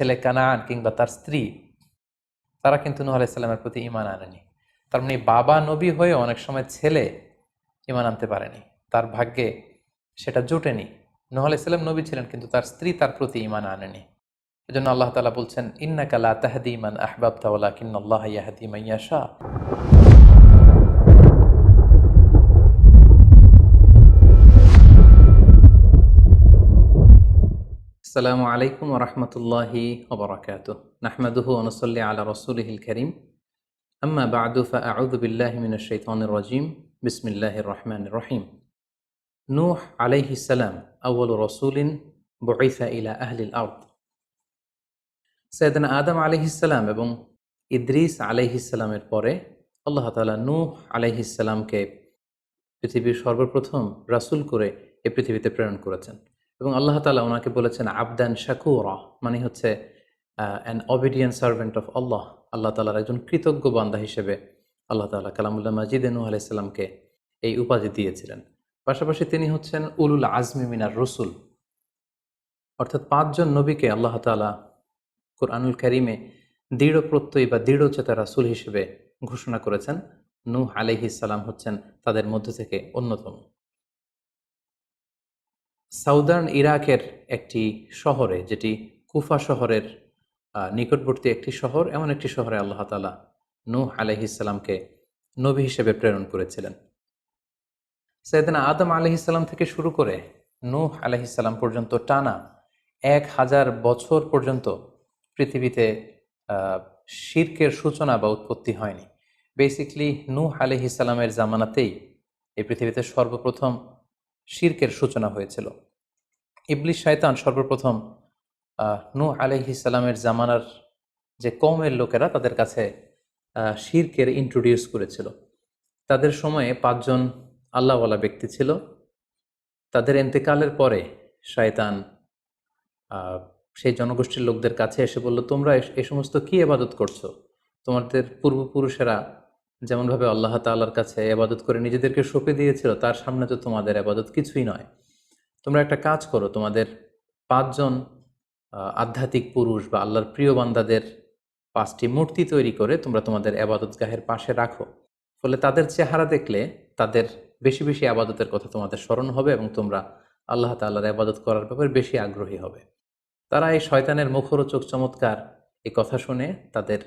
ছেলে কানান কিংবা তার স্ত্রী, তারা কিন্তু নূহ আলাইহিস সালামের প্রতি ঈমান আনেনি। তার মানে বাবা নবী হয়ে অনেক সময় ছেলে ঈমান আনতে পারেনি, তার ভাগ্যে সেটা জোটেনি। নূহ আলাইহিস সালাম নবী ছিলেন, কিন্তু তার স্ত্রী তার প্রতি ঈমান আনেনি। এজন্য আল্লাহ তাআলা বলছেন, ইন্নাকা লা তাহদি মান আহবাবতা ওয়ালাকিন্নাল্লাহা ইয়াহদি মান ইয়াশা। আসসালামু আলাইকুম ওয়া রাহমাতুল্লাহি ওয়া বারাকাতুহু। নাহমাদুহু ওয়া নুসাল্লি আলা রাসূলিহিল কারীম। আম্মা বা'দু ফাআউযু বিল্লাহি মিনাশ শাইতানির রাজীম। বিসমিল্লাহির রহমানির রহিম। নূহ আলাইহিস সালাম আউয়ালু রাসূলিন বুইসা ইলা আহলিল আরদ। সাইয়েদনা আদম আলাইহিস সালাম এবং ইদ্রিস আলাইহিস সালামের পরে আল্লাহ তাআলা নূহ আলাইহিস সালামকে পৃথিবীর সর্বপ্রথম রাসূল করে এই পৃথিবীতে প্রেরণ করেছেন। এবং আল্লাহ তাআলা ওনাকে বলেছেন আবদান শাকুরা, মানে হচ্ছে অ্যান অবিডিয়েন্ট সার্ভেন্ট অফ আল্লাহ। আল্লাহ তাআলার একজন কৃতজ্ঞ বান্দা হিসেবে আল্লাহ তাআলা কালামুল্লাহ মাজিদে নূহ আলাইহিস সালামকে এই উপাধি দিয়েছিলেন। পাশাপাশি তিনি হচ্ছেন উলুল আজমি মিনার রসুল, অর্থাৎ 5 জন নবীকে আল্লাহ তাআলা কুরআনুল কারীমে দৃঢ় প্রত্যয়ী বা দৃঢ়চেতা রাসূল হিসেবে ঘোষণা করেছেন। নূহ আলাইহিস সালাম হচ্ছেন তাদের মধ্য থেকে অন্যতম। সাউদার্ন ইরাকের একটি শহরে, যেটি কুফা শহরের নিকটবর্তী একটি শহর, এমন একটি শহরে আল্লাহ তাআলা নূহ আলাইহিস সালামকে নবী হিসেবে প্রেরণ করেছিলেন। সাইয়েদনা আদম আলাইহিস সালাম থেকে শুরু করে নূহ আলাইহিস সালাম পর্যন্ত টানা 1000 বছর পর্যন্ত পৃথিবীতে শিরকের সূচনা বা উৎপত্তি হয়নি। বেসিকলি নূহ আলাইহিস সালামের জামানাতেই এই পৃথিবীতে সর্বপ্রথম শিরকের সূচনা হয়েছিল। ইবলিস শয়তান সর্বপ্রথম নূহ আলাইহিস সালামের জামানার যে কওমের লোকেরা, তাদের কাছে শিরকের ইন্ট্রোডিউস করেছিল। তাদের সময়ে 5 জন আল্লাহওয়ালা ব্যক্তি ছিল। তাদের ইন্তেকালের পরে শয়তান সেই জনগোষ্ঠীর লোকদের কাছে এসে বলল, তোমরা এই সমস্ত কি ইবাদত করছো? তোমাদের পূর্বপুরুষেরা যেমনভাবে আল্লাহ তাআলার কাছে ইবাদত করে নিজেদেরকে সঁপে দিয়েছিল, তার সামনে তো তোমাদের ইবাদত কিছুই নয়। তোমরা একটা কাজ করো, তোমাদের 5 জন আধ্যাত্মিক পুরুষ বা আল্লাহর প্রিয় বান্দাদের 5টি মূর্তি তৈরি করে তোমরা তোমাদের ইবাদতগাহের পাশে রাখো। ফলে তাদের চেহারা দেখলে তাদের বেশি বেশি ইবাদতের কথা তোমাদের স্মরণ হবে এবং তোমরা আল্লাহ তাআলার ইবাদত করার ব্যাপারে বেশি আগ্রহী হবে। তারা এই শয়তানের মুখরোচক চমৎকার এই কথা শুনে তাদের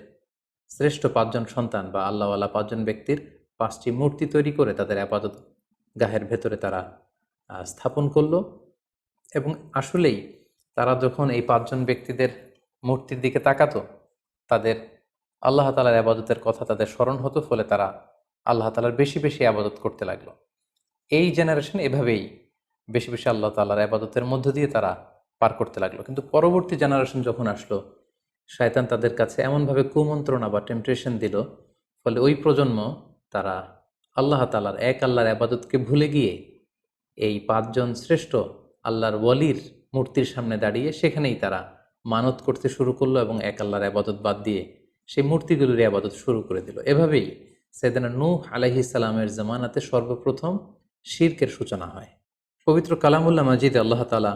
শ্রেষ্ঠ 5 জন সন্তান বা আল্লাহওয়ালা 5 জন ব্যক্তির 5টি মূর্তি তৈরি করে তাদের ইবাদত গাহের ভেতরে তারা স্থাপন করলো। এবং আসলেই তারা যখন এই 5 জন ব্যক্তিদের মূর্তির দিকে তাকাতো, তাদের আল্লাহ তাআলার ইবাদতের কথা তাদের স্মরণ হতো। ফলে তারা আল্লাহ তাআলার বেশি বেশি ইবাদত করতে লাগলো। এই জেনারেশন এভাবেই বেশি বেশি আল্লাহ তাআলার ইবাদতের মধ্য দিয়ে তারা পার করতে লাগলো। কিন্তু পরবর্তী জেনারেশন যখন আসলো, শয়তান তাদের কাছে এমনভাবে কুমন্ত্রণা বা টেম্পটেশন দিল, ফলে ওই প্রজন্ম তারা আল্লাহ তাআলার এক আল্লাহর ইবাদতকে ভুলে গিয়ে এই 5 জন শ্রেষ্ঠ আল্লাহর ওয়ালির মূর্তির সামনে দাঁড়িয়ে সেখানেই তারা মানত করতে শুরু করলো এবং এক আল্লাহর ইবাদত বাদ দিয়ে সেই মূর্তিগুলোর ইবাদত শুরু করে দিল। এভাবেই সাইয়েদনা নূহ আলাইহিস সালামের জামানাতে সর্বপ্রথম শিরকের সূচনা হয়। পবিত্র কালামুল্লাহ মাজিদে আল্লাহ তাআলা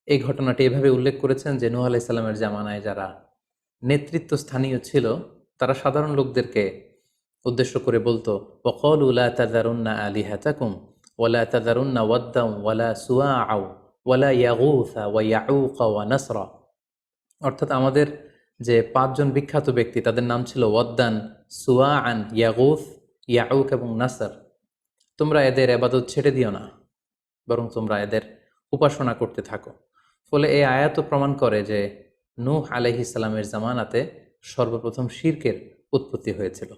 এই ঘটনাটি এভাবে উল্লেখ করেছেন যে নূহ আলাইহিস সালামের জামানায় যারা নেতৃত্ব স্থানীয় ছিল, তারা সাধারণ লোকদেরকে উদ্দেশ্য করে বলতো, ওয়াকালু লা তাযারুন্না আলিহাতাকুম ওয়ালা তাযারুন্না ওয়াদ্দাম ওয়ালা সুওয়াআ ওয়ালা ইয়াগুসা ওয়া ইয়াউকা ওয়া নাসরা। অর্থাৎ আমাদের যে 5 জন বিখ্যাত ব্যক্তি, তাদের নাম ছিল ওয়াদ্দান, সুওয়াআন, ইয়াগুস, ইয়াউক এবং নাসর। তোমরা এদের ইবাদত ছেড়ে দিও না, বরং তোমরা এদের উপাসনা করতে থাকো। ফলে এই আয়াত প্রমাণ করে যে নূহ আলাইহিস সালামের জামানাতে সর্বপ্রথম শিরকের উৎপত্তি হয়েছিল।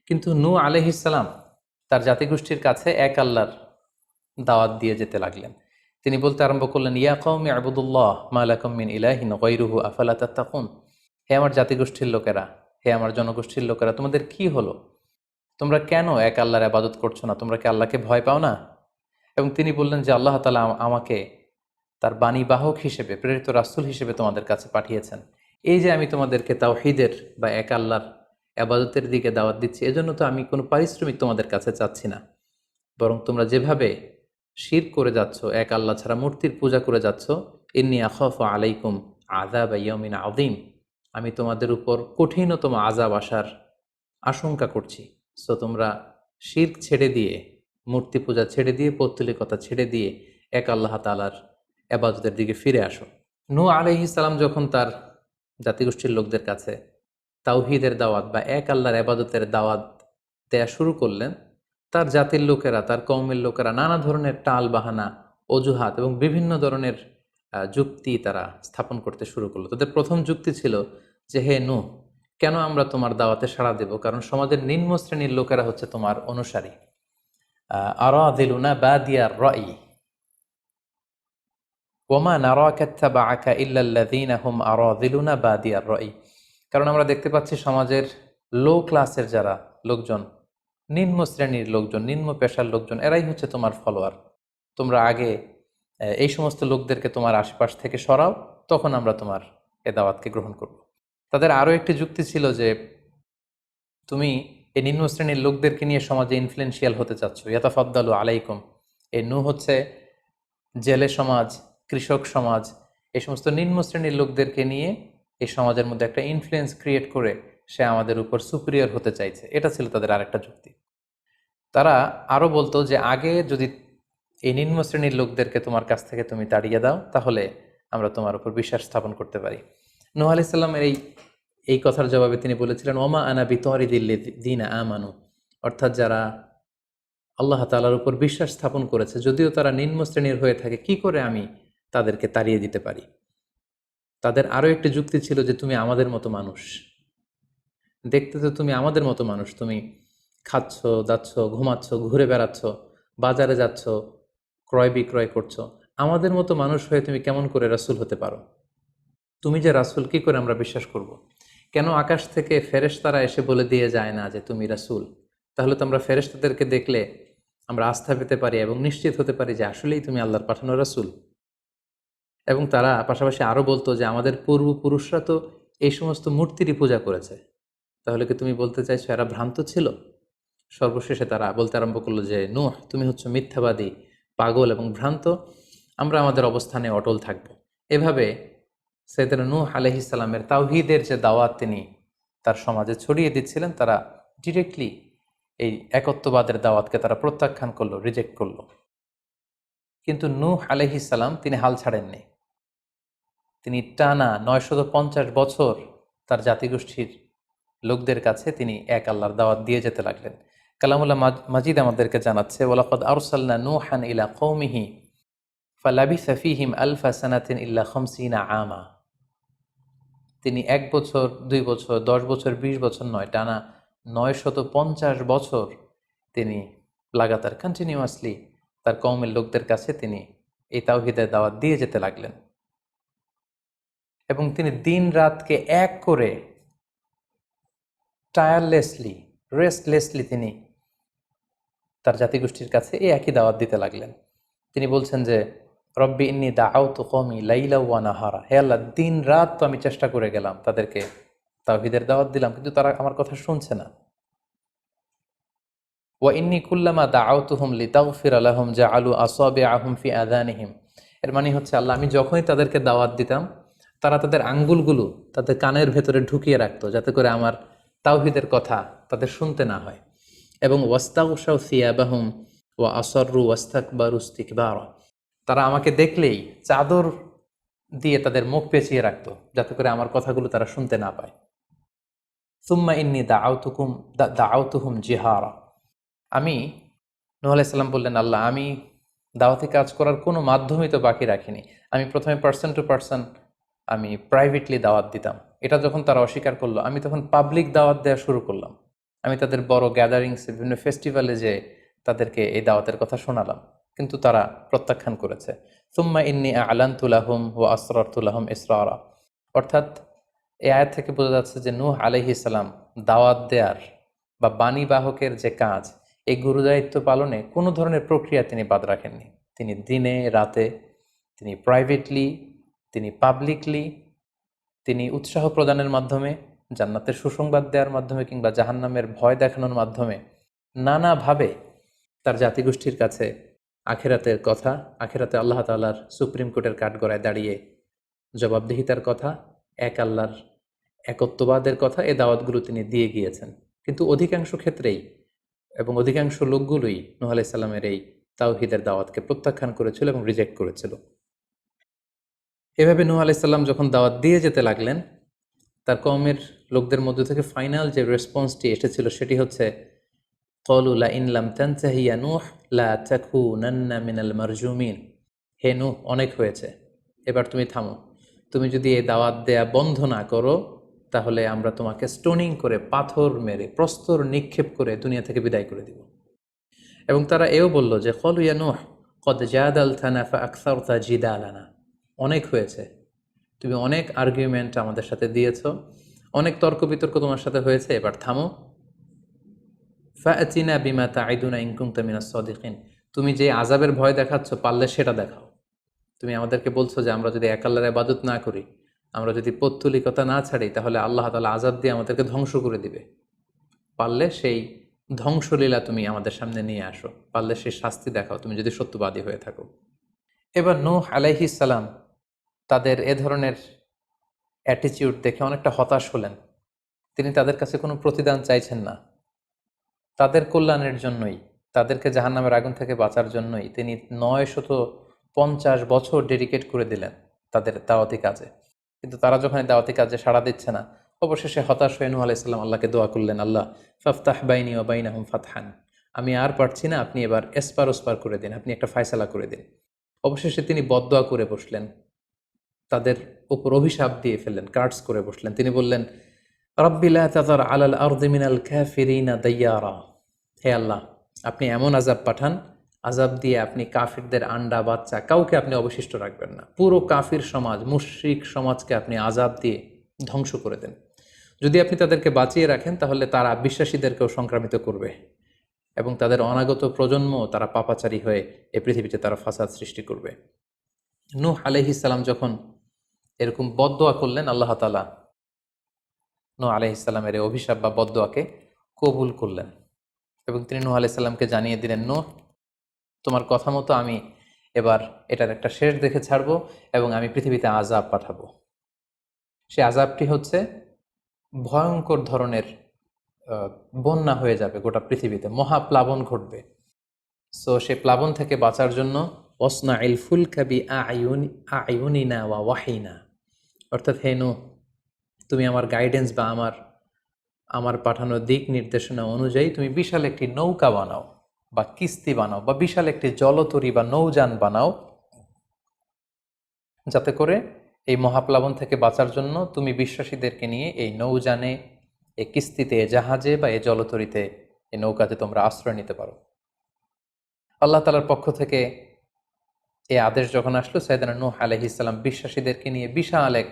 কিন্তু নূহ আলাইহিস সালাম তার জাতিগোষ্ঠীর কাছে এক আল্লাহর দাওয়াত দিয়ে যেতে লাগলেন। তিনি বলতে আরম্ভ করলেন, ইয়া কওমি আবুদুল্লাহ মা লাকুম মিন ইলাহিন গায়রুহু আফালা তাত্তাকুন। হে আমার জাতিগোষ্ঠীর লোকেরা, হে আমার জনগোষ্ঠীর লোকেরা, তোমাদের কি হলো? তোমরা কেন এক আল্লাহর ইবাদত করছো না? তোমরা কি আল্লাহকে ভয় পাও না? এবং তিনি বললেন যে আল্লাহ তাআলা আমাকে তার বাণী বাহক হিসেবে, প্রেরিত রাসূল হিসেবে তোমাদের কাছে পাঠিয়েছেন। এই যে আমি তোমাদেরকে তাওহীদের বা এক আল্লাহর ইবাদতের দিকে দাওয়াত দিচ্ছি, এজন্য তো আমি কোনো পারিশ্রমিক তোমাদের কাছে চাচ্ছি না, বরং তোমরা যেভাবে শিরক করে যাচ্ছ, এক আল্লাহ ছাড়া মূর্তির পূজা করে যাচ্ছ, ইন্নী আখাফু আলাইকুম আযাব ইয়াউমিন আযীম, আমি তোমাদের উপর কঠিনতম আযাব আসার আশঙ্কা করছি। সো তোমরা শিরক ছেড়ে দিয়ে, মূর্তি পূজা ছেড়ে দিয়ে, পৌত্তলিকতা ছেড়ে দিয়ে এক আল্লাহ তাআলার ইবাদতের দিকে ফিরে আসো। নূহ আলাইহিস সালাম যখন তার জাতিগোষ্ঠীর লোকদের কাছে তাওহীদের দাওয়াত বা এক আল্লাহর ইবাদতের দাওয়াত দেয়া শুরু করলেন, তার জাতির লোকেরা, তার কওমের লোকেরা নানা ধরনের টাল বাহানা, অজুহাত এবং বিভিন্ন ধরনের যুক্তি তারা স্থাপন করতে শুরু করলো। তাদের প্রথম যুক্তি ছিল যে, হে নূহ, কেন আমরা তোমার দাওয়াতে সাড়া দেব? কারণ সমাজের নিম্ন শ্রেণীর লোকেরা হচ্ছে তোমার অনুসারী। আরাযিলুনা বাদিয়ার রাই ওমা নারাকা ইত্তাবাআকা ইল্লাল্লাযীনা হুম আরাযিলুনা বাদিয়ার রাই। কারণ আমরা দেখতে পাচ্ছি সমাজের লো ক্লাসের যারা লোকজন, নিম্ন শ্রেণীর লোকজন, নিম্ন পেশার লোকজন, এরাই হচ্ছে তোমার ফলোয়ার। তোমরা আগে এই সমস্ত লোকদেরকে তোমার আশপাশ থেকে সরাও, তখন আমরা তোমার এ দাওয়াতকে গ্রহণ করব। তাদের আরও একটি যুক্তি ছিল যে, তুমি এই নিম্ন শ্রেণীর লোকদেরকে নিয়ে সমাজে ইনফ্লুয়েন্সিয়াল হতে চাচ্ছ। ইয়াতাফাদ্দালু আলাইকুম, এই নূহ হচ্ছে জেলে সমাজ, কৃষক সমাজ, এই সমস্ত নিম্ন শ্রেণীর লোকদেরকে নিয়ে এই সমাজের মধ্যে একটা ইনফ্লুয়েন্স ক্রিয়েট করে সে আমাদের উপর সুপিরিয়র হতে চাইছে। এটা ছিল তাদের আরেকটা যুক্তি। তারা আরও বলতো যে, আগে যদি এই নিম্ন শ্রেণীর লোকদেরকে তোমার কাছ থেকে তুমি তাড়িয়ে দাও, তাহলে আমরা তোমার উপর বিশ্বাস স্থাপন করতে পারি। নূহ আলাইহিস সালামের এই কথার জবাবে তিনি বলেছিলেন, ওমা আনা বিতারিদিল্লাযীনা আমানু, অর্থাৎ যারা আল্লাহ তাআলার উপর বিশ্বাস স্থাপন করেছে, যদিও তারা নিম্ন শ্রেণীর হয়ে থাকে, কি করে আমি তাদেরকে তাড়িয়ে দিতে পারি? তাদের আরও একটি যুক্তি ছিল যে, তুমি আমাদের মতো মানুষ, দেখতে তো তুমি আমাদের মতো মানুষ, তুমি খাচ্ছ, যাচ্ছ, ঘুমাচ্ছ, ঘুরে বেড়াচ্ছ, বাজারে যাচ্ছ, ক্রয় বিক্রয় করছো, আমাদের মতো মানুষ হয়ে তুমি কেমন করে রাসূল হতে পারো? তুমি যে রাসূল, কি করে আমরা বিশ্বাস করব? কেন আকাশ থেকে ফেরেশতারা এসে বলে দিয়ে যায় না যে তুমি রাসূল? তাহলে তো আমরা ফেরেশতাদেরকে দেখলে আমরা আস্থা পেতে পারি এবং নিশ্চিত হতে পারি যে আসলেই তুমি আল্লাহর পাঠানো রাসূল। এবং তারা পাশাপাশি আরও বলতো যে, আমাদের পূর্বপুরুষরা তো এই সমস্ত মূর্তিরই পূজা করেছে, তাহলে কি তুমি বলতে চাইছো এরা ভ্রান্ত ছিল? সর্বশেষে তারা বলতে আরম্ভ করলো যে, নূহ, তুমি হচ্ছ মিথ্যাবাদী, পাগল এবং ভ্রান্ত, আমরা আমাদের অবস্থানে অটল থাকব। এভাবে সাইয়েদনা নূহ আলাইহিস সালামের তাওহীদের যে দাওয়াত তিনি তার সমাজে ছড়িয়ে দিচ্ছিলেন, তারা ডিরেক্টলি এই একত্ববাদের দাওয়াতকে তারা প্রত্যাখ্যান করলো, রিজেক্ট করলো। কিন্তু নূহ আলাইহিস সালাম তিনি হাল ছাড়েননি। তিনি টানা ৯৫০ বছর তার জাতিগোষ্ঠীর লোকদের কাছে তিনি এক আল্লাহর দাওয়াত দিয়ে যেতে লাগলেন। কালামুল্লাহ মাজিদ আমাদেরকে জানাচ্ছে, ওয়ালাকাদ আরসালনা নূহান ইলা কওমিহি ফালাবিসা ফীহিম আলফা সানাতিন ইল্লা ৫০ আমা। তিনি ১ বছর, ২ বছর, ১০ বছর, ২০ বছর নয়, টানা ৯৫০ বছর তিনি লাগাতার কন্টিনিউয়াসলি তার কওমের লোকদের কাছে তিনি এই তাওহীদের দাওয়াত দিয়ে যেতে লাগলেন। এবং তিনি দিন রাতকে এক করে টায়ারলেসলি, রেস্টলেসলি তিনি তার জাতিগোষ্ঠীর কাছে এই একই দাওয়াত দিতে লাগলেন। তিনি বলছেন যে, রব্বি ইন্নী দাআউতু কওমি লাইলা ওয়া নাহারা, হে আল্লাহ, দিন রাত তো আমি চেষ্টা করে গেলাম, তাদেরকে তাওহীদের দাওয়াত দিলাম, কিন্তু তারা আমার কথা শুনছে না। ওয়া ইন্নী কুল্লামা দাআউতুহুম লিতাগফিরা লাহুম জাআলু আসাবিআহুম ফি আযানিহিম। এর মানে হচ্ছে, আল্লাহ, আমি যখনই তাদেরকে দাওয়াত দিতাম, তারা তাদের আঙ্গুলগুলো তাদের কানের ভেতরে ঢুকিয়ে রাখতো, যাতে করে আমার তাওহীদের কথা তাদের শুনতে না হয়। এবং ওয়াস্তাগশাউ সিয়াবাহুম ওয়া আসররু ওয়াস্তাকবারু ইস্তিকবারা, তারা আমাকে দেখলেই চাদর দিয়ে তাদের মুখ পেঁচিয়ে রাখতো, যাতে করে আমার কথাগুলো তারা শুনতে না পায়। সুম্মা ইন্নী দাআউতুহুম জিহারা। আমি, নূহ আলাইহিস সালাম বললেন, আল্লাহ, আমি দাওয়াতি কাজ করার কোনো মাধ্যমই তো বাকি রাখিনি। আমি প্রথমে পার্সন টু পার্সন আমি প্রাইভেটলি দাওয়াত দিতাম। এটা যখন তারা অস্বীকার করলো, আমি তখন পাবলিক দাওয়াত দেওয়া শুরু করলাম। আমি তাদের বড় গ্যাদারিংসে, বিভিন্ন ফেস্টিভ্যালে যে তাদেরকে এই দাওয়াতের কথা শোনালাম, কিন্তু তারা প্রত্যাখ্যান করেছে। সুম্মা ইন্নী আ'লানতু লাহুম ওয়া আসরারতু লাহুম ইসরারা। অর্থাৎ এই আয়াত থেকে বোঝা যাচ্ছে যে, নূহ আলাইহিস সালাম দাওয়াত দেয়ার বা বাণী বাহকের যে কাজ, এই গুরুদায়িত্ব পালনে কোনো ধরনের প্রক্রিয়া তিনি বাদ রাখেননি। তিনি দিনে রাতে, তিনি প্রাইভেটলি, তিনি পাবলিকলি, তিনি উৎসাহ প্রদানের মাধ্যমে, জান্নাতের সুসংবাদ দেওয়ার মাধ্যমে, কিংবা জাহান্নামের ভয় দেখানোর মাধ্যমে নানাভাবে তার জাতিগোষ্ঠীর কাছে আখেরাতের কথা, আখেরাতে আল্লাহ তাআলার সুপ্রিম কোর্টের কাঠগড়ায় দাঁড়িয়ে জবাবদিহিতার কথা, এক আল্লাহর একত্ববাদের কথা এই দাওয়াতগুলো তিনি দিয়ে গিয়েছেন। কিন্তু অধিকাংশ ক্ষেত্রেই এবং অধিকাংশ লোকগুলোই নূহ আলাইহিস সালামের এই তাওহীদের দাওয়াতকে প্রত্যাখ্যান করেছিল এবং রিজেক্ট করেছিল। এভাবে নূহ আলাইহিস সালাম যখন দাওয়াত দিয়ে যেতে লাগলেন, তার কওমের লোকদের মধ্য থেকে ফাইনাল যে রেসপন্সটি এসেছিল সেটি হচ্ছে, ক্বালু লাইন লাম তানতাহি ইয়া নূহ লা তাকুনান্না মিনাল মারজুমিন। হে নূহ, অনেক হয়েছে, এবার তুমি থামো। তুমি যদি এই দাওয়াত দেয়া বন্ধ না করো তাহলে আমরা তোমাকে স্টোনিং করে, পাথর মেরে, প্রস্তর নিক্ষেপ করে দুনিয়া থেকে বিদায় করে দিব। এবং তারা এও বলল যে, ক্বালু ইয়া নূহ ক্বাদ জাদালতানা ফাআকসারতা জিদালানা। অনেক হয়েছে, তুমি অনেক আর্গুমেন্ট আমাদের সাথে দিয়েছ, অনেক তর্ক বিতর্ক তোমার সাথে হয়েছে, এবার থামো। ফাআতিনা বিমা তাইদুনা ইন কুনতা মিনাস সাদিকিন। তুমি যে আযাবের ভয় দেখাচ্ছ পারলে সেটা দেখাও। তুমি আমাদেরকে বলছো যে আমরা যদি এক আল্লাহর ইবাদত না করি, আমরা যদি পৌত্তলিকতা না ছাড়ি, তাহলে আল্লাহ তাআলা আযাব দিয়ে আমাদেরকে ধ্বংস করে দিবে। পারলে সেই ধ্বংসলীলা তুমি আমাদের সামনে নিয়ে আসো, পারলে সেই শাস্তি দেখাও, তুমি যদি সত্যবাদী হয়ে থাকো। এবার নূহ আলাইহিস সালাম তাদের এ ধরনের অ্যাটিটিউড দেখে অনেকটা হতাশ হলেন। তিনি তাদের কাছে কোনো প্রতিদান চাইছেন না, তাদের কল্যাণের জন্যই, তাদেরকে জাহান্নামের আগুন থেকে বাঁচার জন্যই তিনি 950 বছর ডেডিকেট করে দিলেন তাদের দাওয়াতি কাজে। কিন্তু তারা যখন এই দাওয়াতি কাজে সাড়া দিচ্ছে না, অবশেষে হতাশ হয়ে নূহ আলাইহিস সালাম আল্লাহকে দোয়া করলেন, আল্লাহ ফাফতাহ বাইনি ওয়া বাইনাহুম ফাতহান। আমি আর পারছি না, আপনি এবার এসপার ওসপার করে দিন, আপনি একটা ফায়সালা করে দিন। অবশেষে তিনি বদদোয়া করে বসলেন, তাদের উপর অভিশাপ দিয়ে ফেললেন, কার্ডস করে বসলেন। তিনি বললেন, রাব্বি লা তাযার আলাল আরদি মিনাল কাফিরিনা দাইয়ারা। হে আল্লাহ, আপনি এমন আযাব পাঠান, আযাব দিয়ে আপনি কাফিরদের আন্ডা বাচ্চা কাউকে আপনি অবশিষ্ট রাখবেন না। পুরো কাফির সমাজ, মুশরিক সমাজকে আপনি আযাব দিয়ে ধ্বংস করে দেন। যদি আপনি তাদেরকে বাঁচিয়ে রাখেন তাহলে তারা বিশ্বাসীদেরকেও সংক্রামিত করবে এবং তাদের অনাগত প্রজন্ম তারা পাপাচারী হয়ে এই পৃথিবীতে তারা ফাসাদ সৃষ্টি করবে। নূহ আলাইহিস সালাম যখন এরকম বদদোয়া করলেন, আল্লাহ তাআলা নূহ আলাইহিস সালামের এই অভিশাপ বা বদদোয়াকে কবুল করলেন এবং তিনি নূহ আলাইহিস সালামকে জানিয়ে দিলেন, নূহ, তোমার কথা মতো আমি এবার এটার একটা শেষ দেখে ছাড়বো এবং আমি পৃথিবীতে আযাব পাঠাবো। সে আযাবটি হচ্ছে ভয়ঙ্কর ধরনের বন্যা হয়ে যাবে গোটা পৃথিবীতে, মহাপ্লাবন ঘটবে। সো সে প্লাবন থেকে বাঁচার জন্য ওয়াসনাইল ফুলকা বিআইউনিনা ওয়া ওয়াহিনা, অর্থাৎ হে নূহ, তুমি আমার গাইডেন্স বা আমার পাঠানো দিক নির্দেশনা অনুযায়ী তুমি বিশাল একটি নৌকা বানাও বা কিস্তি বানাও বা বিশাল একটি জলতরী বা নৌযান বানাও, যাতে করে এই মহাপ্লাবন থেকে বাঁচার জন্য তুমি বিশ্বাসীদেরকে নিয়ে এই নৌযানে, এই কিস্তিতে, জাহাজে বা এই জলতরীতে, এই নৌকাতে তোমরা আশ্রয় নিতে পারো। আল্লাহ তাআলার পক্ষ থেকে এই আদেশ যখন আসলো, সাইয়েদনা নূহ আলাইহিস সালাম বিশ্বাসীদেরকে নিয়ে বিশাল এক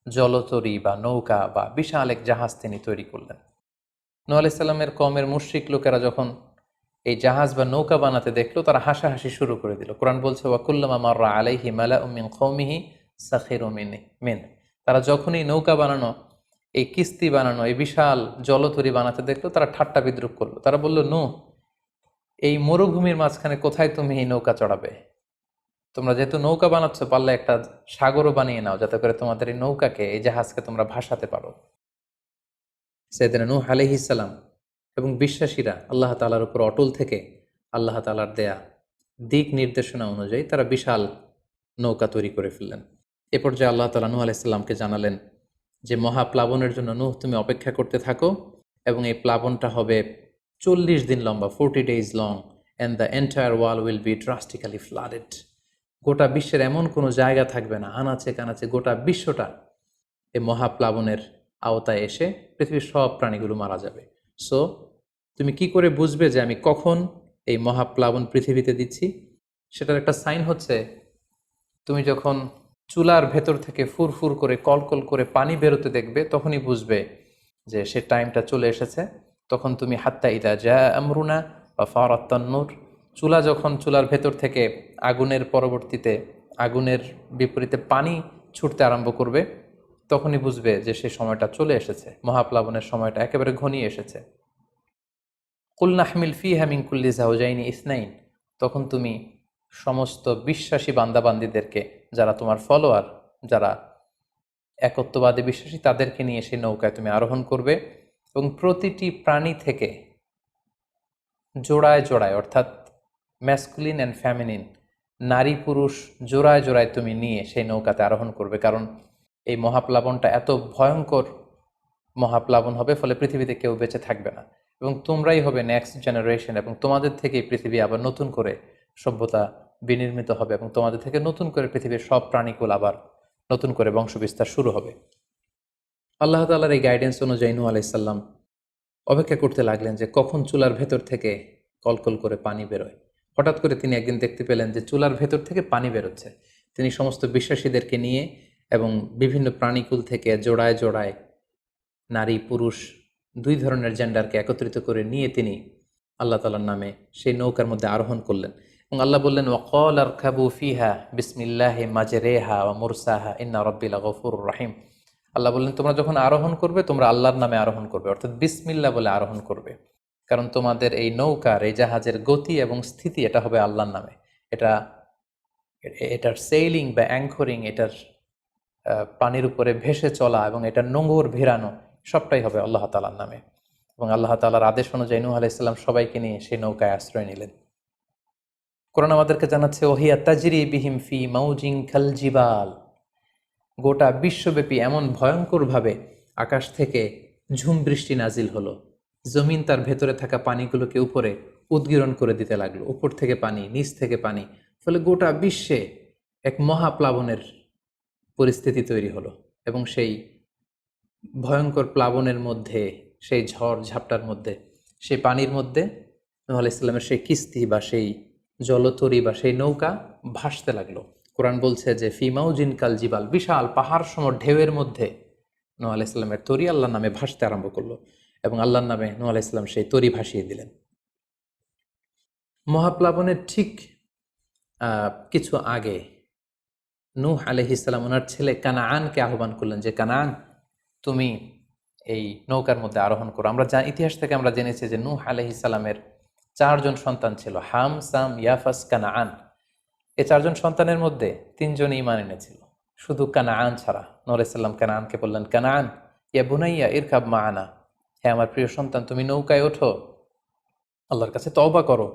জলতরী বা নৌকা বা বিশাল এক জাহাজ তিনি তৈরি করলেন। নূহ আলাইহিস সালামের কওমের মুশরিক লোকেরা যখন এই জাহাজ বা নৌকা বানাতে দেখলো, তারা হাসাহাসি শুরু করে দিল। কোরআন বলছে, ওয়া কুল্লামা মাররা আলাইহি মালাউম মিন কওমিহি সাখিরু মিন। তারা যখনই নৌকা বানানো, এই কিস্তি বানানো, এই বিশাল জলতরী বানাতে দেখলো, তারা ঠাট্টা বিদ্রুপ করলো। তারা বলল, নূহ, এই মরুভূমির মাঝখানে কোথায় তুমি এই নৌকা চড়াবে? তোমরা যেহেতু নৌকা বানাচ্ছ, পারলে একটা সাগরও বানিয়ে নাও, যাতে করে তোমাদের এই নৌকাকে, এই জাহাজকে তোমরা ভাসাতে পারো। সাইয়েদনা নূহ আলাইহিস সালাম এবং বিশ্বাসীরা আল্লাহ তাআলার উপর অটল থেকে আল্লাহ তাআলার দেয়া দিক নির্দেশনা অনুযায়ী তারা বিশাল নৌকা তৈরি করে ফেললেন। এ পর্যায়ে আল্লাহ তাআলা নূহ আলাইহিস সালামকে জানালেন যে মহাপ্লাবনের জন্য নূহ তুমি অপেক্ষা করতে থাকো এবং এই প্লাবনটা হবে 40 দিন লম্বা, 40 days long, and the entire wall will be drastically flooded. গোটা বিশ্বের এমন কোনো জায়গা থাকবে না, আনাচে কানাচে গোটা বিশ্বটা এই মহাপ্লাবনের আওতায় এসে পৃথিবীর সব প্রাণীগুলো মারা যাবে। সো তুমি কি করে বুঝবে যে আমি কখন এই মহাপ্লাবন পৃথিবীতে দিচ্ছি? সেটার একটা সাইন হচ্ছে, তুমি যখন চুলার ভেতর থেকে ফুরফুর করে কলকল করে পানি বেরোতে দেখবে, তখনই বুঝবে যে সে টাইমটা চলে এসেছে। তখন তুমি হাত্তা ইদা জা আমরুনা বা ফারাত্তান নূর, চুলার ভেতর থেকে আগুনের পরবর্তীতে, আগুনের বিপরীতে পানি ছুটতে আরম্ভ করবে, তখনই বুঝবে যে সে সময়টা চলে এসেছে, মহাপ্লাবনের সময়টা একেবারে ঘনিয়ে এসেছে। কুল নাহমিল ফিহা মিন কুল্লি যাওজাইনি ইসনাইন, তখন তুমি সমস্ত বিশ্বাসী বান্দাবান্দীদেরকে, যারা তোমার ফলোয়ার, যারা একত্ববাদী বিশ্বাসী তাদেরকে নিয়ে সেই নৌকায় তুমি আরোহণ করবে এবং প্রতিটি প্রাণী থেকে জোড়ায় জোড়ায়, অর্থাৎ ম্যাসকুলিন অ্যান্ড ফ্যামিনিন, নারী পুরুষ জোড়ায় জোড়ায় তুমি নিয়ে সেই নৌকাতে আরোহণ করবে। কারণ এই মহাপ্লাবনটা এত ভয়ঙ্কর মহাপ্লাবন হবে, ফলে পৃথিবীতে কেউ বেঁচে থাকবে না এবং তোমরাই হবে নেক্সট জেনারেশন, এবং তোমাদের থেকেই পৃথিবী আবার নতুন করে সভ্যতা বিনির্মিত হবে এবং তোমাদের থেকে নতুন করে পৃথিবীর সব প্রাণীকুল আবার নতুন করে বংশবিস্তার শুরু হবে। আল্লাহ তাআলার এই গাইডেন্স অনুযায়ী নূহ আলাইহিস সালাম অপেক্ষা করতে লাগলেন যে কখন চুলার ভেতর থেকে কলকল করে পানি বেরোয়। হঠাৎ করে তিনি একদিন দেখতে পেলেন যে চুলার ভেতর থেকে পানি বেরোচ্ছে। তিনি সমস্ত বিশ্বাসীদেরকে নিয়ে এবং বিভিন্ন প্রাণীকুল থেকে জোড়ায় জোড়ায় নারী পুরুষ দুই ধরনের জেন্ডারকে একত্রিত করে নিয়ে তিনি আল্লাহ তাআলার নামে সেই নৌকার মধ্যে আরোহণ করলেন এবং আল্লাহ বললেন, ওয়াকাল আরকাবু ফিহা বিসমিল্লাহি মাজরেহা ওয়া মুরসাহা ইন্না রাব্বি লাগফুরুর রাহিম। আল্লাহ বললেন, তোমরা যখন আরোহণ করবে তোমরা আল্লাহর নামে আরোহণ করবে, অর্থাৎ বিসমিল্লাহ বলে আরোহণ করবে, কারণ তোমাদের এই নৌকার এই জাহাজের গতি এবং স্থিতি এটা হবে আল্লাহর নামে। এটার সেইলিং বা অ্যাঙ্করিং, এটার পানির উপরে ভেসে চলা এবং এটার নোঙর ভিড়ানো সবটাই হবে আল্লাহ তাআলার নামে। এবং আল্লাহ তাআলার আদেশ অনুযায়ী নূহ আলাইহিস সালাম সবাইকে নিয়ে সেই নৌকায় আশ্রয় নিলেন। কোরআন আমাদেরকে জানাচ্ছে, ওহিয়া তাজরি বিহিম ফি মাউজিন কাল জিবাল, গোটা বিশ্বব্যাপী এমন ভয়ঙ্করভাবে আকাশ থেকে ঝুম বৃষ্টি নাজিল হলো, জমিন তার ভেতরে থাকা পানিগুলোকে উপরে উদ্গীরণ করে দিতে লাগলো, উপর থেকে পানি, নিচ থেকে পানি, ফলে গোটা বিশ্বে এক মহাপ্লাবনের পরিস্থিতি তৈরি হলো। এবং সেই ভয়ঙ্কর প্লাবনের মধ্যে, সেই ঝড় ঝাপটার মধ্যে, সেই পানির মধ্যে নূহ আলাইহিস সালামের সেই কিস্তি বা সেই জলতরী বা সেই নৌকা ভাসতে লাগলো। কোরআন বলছে যে ফি মাউজিন কাল জিবাল, বিশাল পাহাড় সম ঢেউয়ের মধ্যে নূহ আলাইহিস সালামের তরী আল্লাহর নামে ভাসতে আরম্ভ করলো এবং আল্লাহর নামে নূহ আলাইহিস সালাম সেই তরী ভাসিয়ে দিলেন। মহাপ্লাবনের ঠিক কিছু আগে নূহ আলাইহিস সালাম ওনার ছেলে কানাআনকে আহ্বান করলেন যে, কানাআন, তুমি এই নৌকার মধ্যে আরোহণ করো। আমরা ইতিহাস থেকে আমরা জেনেছি যে নূহ আলাইহিস সালামের 4 জন সন্তান ছিল, হাম, সাম, ইয়াফাস, কানাআন। এই 4 জন সন্তানের মধ্যে 3 জন ঈমান এনেছিল, শুধু কানাআন ছাড়া। নূহ আলাইহিস সালাম কানাআনকে বললেন, কানাআন ইয়া বুনাইয়া ইরকাব মাআনা, হে আমার প্রিয় সন্তান, তুমি নৌকায় ওঠো, আল্লাহর কাছে তওবা করো।